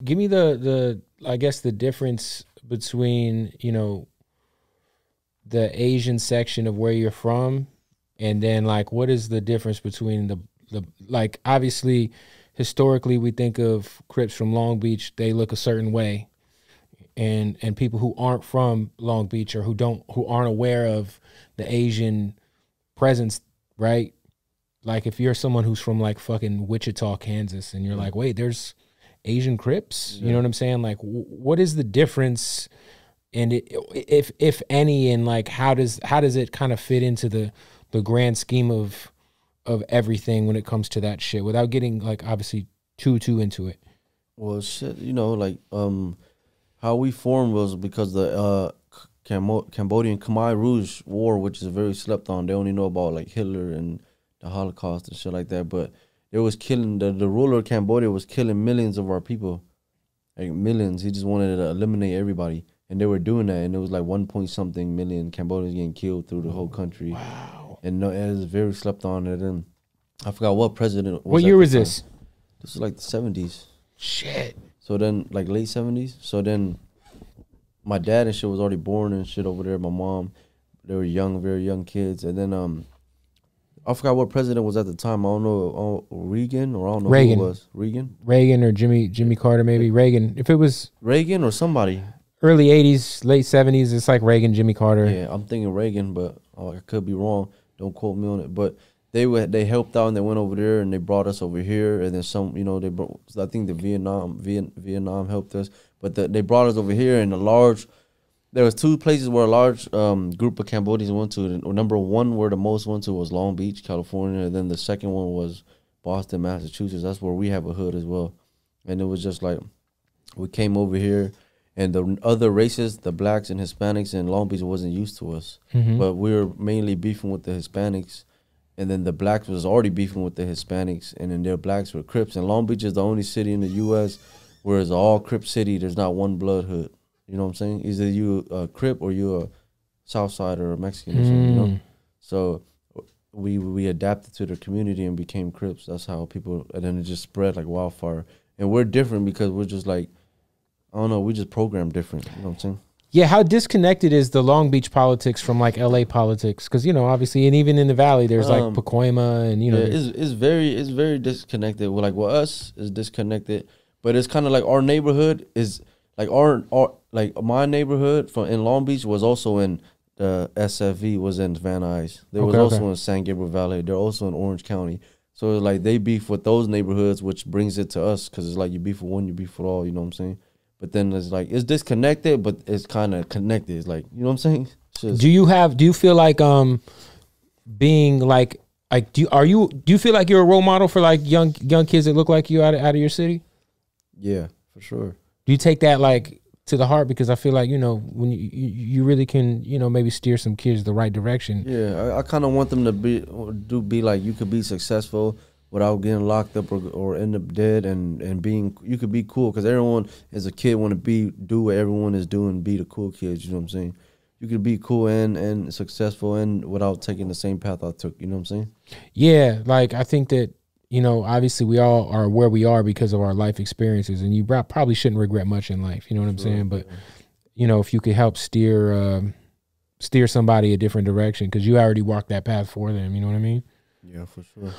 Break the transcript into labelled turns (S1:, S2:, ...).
S1: give me the I guess the difference between, you know, the Asian section of where you're from, and then like what is the difference between the like, obviously historically we think of Crips from Long Beach, they look a certain way, and people who aren't from Long Beach or who aren't aware of the Asian presence, right? Like if you're someone who's from like fucking Wichita, Kansas, and you're like, wait, there's Asian Crips, you know what I'm saying? Like, what is the difference, and if any, and like how does it kind of fit into the grand scheme of everything when it comes to that shit, without getting like obviously too into it?
S2: Well, shit, you know, like how we formed was because the Cambodian Khmer Rouge War, which is very slept on. They only know about like Hitler and the Holocaust and shit like that, but it was killing, the ruler of Cambodia was killing millions of our people, like millions. He just wanted to eliminate everybody, and they were doing that, and it was like 1 point something million Cambodians getting killed through the whole country. Wow. And no, it was very slept on. And then I forgot what president was.
S1: What year was this?
S2: This was like the 70s.
S1: Shit.
S2: So then, like late 70s. So then my dad and shit was already born and shit over there. My mom, they were young, very young kids. And then I forgot what president was at the time. I don't know, Reagan, or I don't know
S1: Reagan.
S2: who it was.
S1: Reagan or Jimmy Carter, maybe. Reagan. If it was
S2: Reagan or somebody.
S1: Early 80s, late 70s, it's like Reagan, Jimmy Carter.
S2: Yeah, I'm thinking Reagan, but I could be wrong. Don't quote me on it. But they helped out, and they went over there, and they brought us over here. And then some, you know, they brought, I think the Vietnam helped us. But they brought us over here, and there was 2 places where a large group of Cambodians went to. And number 1 where the most went to was Long Beach, California. And then the second one was Boston, Massachusetts. That's where we have a hood as well. And it was just like, we came over here, and the other races, the blacks and Hispanics in Long Beach, wasn't used to us. But we were mainly beefing with the Hispanics. And then the blacks was already beefing with the Hispanics. And then their blacks were Crips. And Long Beach is the only city in the U.S. where it's all Crip city. There's not one blood hood. You know what I'm saying? Either you a Crip or you a Southside or a Mexican or something, you know? So we adapted to the community and became Crips. That's how people, and then it just spread like wildfire. And we're different because we're just like, I don't know, we just program different. You know what I'm saying?
S1: Yeah, how disconnected is the Long Beach politics from like LA politics? Because, you know, obviously, and even in the Valley, there's like Pacoima and, you know.
S2: Yeah, it's very disconnected. Well, like, with us, is disconnected. But it's kind of like our neighborhood is, like, like my neighborhood in Long Beach was also in the SFV, was in Van Nuys. There was also in San Gabriel Valley. They're also in Orange County. So, it's like, they beef with those neighborhoods, which brings it to us, because it's like you beef with one, you beef with all, you know what I'm saying? But then it's like, it's disconnected, but it's kind of connected. It's like, you know what I'm saying?
S1: Do you feel like being like do you feel like you're a role model for like young kids that look like you out of your city?
S2: Yeah, for sure.
S1: Do you take that like to the heart? Because I feel like, you know, when you really can, you know, maybe steer some kids the right direction.
S2: Yeah, I kind of want them to be like, you could be successful without getting locked up or end up dead, and being, you could be cool, because everyone as a kid want to do what everyone is doing, be the cool kids, you know what I'm saying? You could be cool and successful and without taking the same path I took, you know what I'm saying?
S1: Yeah, like I think that, you know, obviously we all are where we are because of our life experiences, and you probably shouldn't regret much in life, you know what I'm saying? But, you know, if you could help steer somebody a different direction, because you already walked that path for them, you know what I mean?
S2: Yeah, for sure.